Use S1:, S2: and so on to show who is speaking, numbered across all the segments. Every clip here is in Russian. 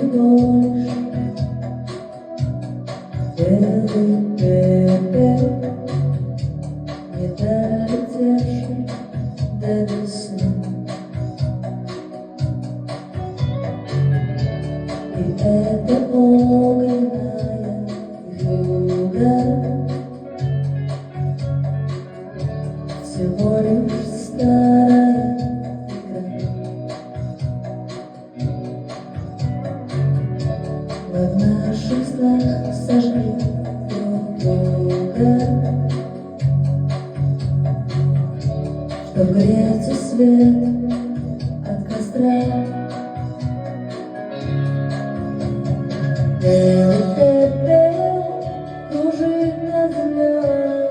S1: больше. Белый пепел, не долетевший до весны. И это огненная вьюга всего лишь старая игра. Мы в наших снах сожгли друг друга, чтоб греться свет от костра. Белый пепел кружит над землей.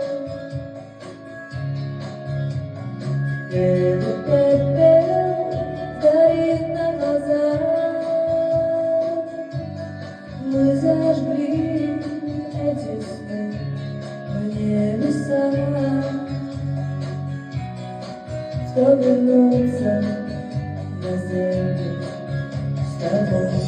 S1: Белый пепел горит на глазах. Мы зажгли эти сны в небесах, чтоб вернуться на землю с тобой.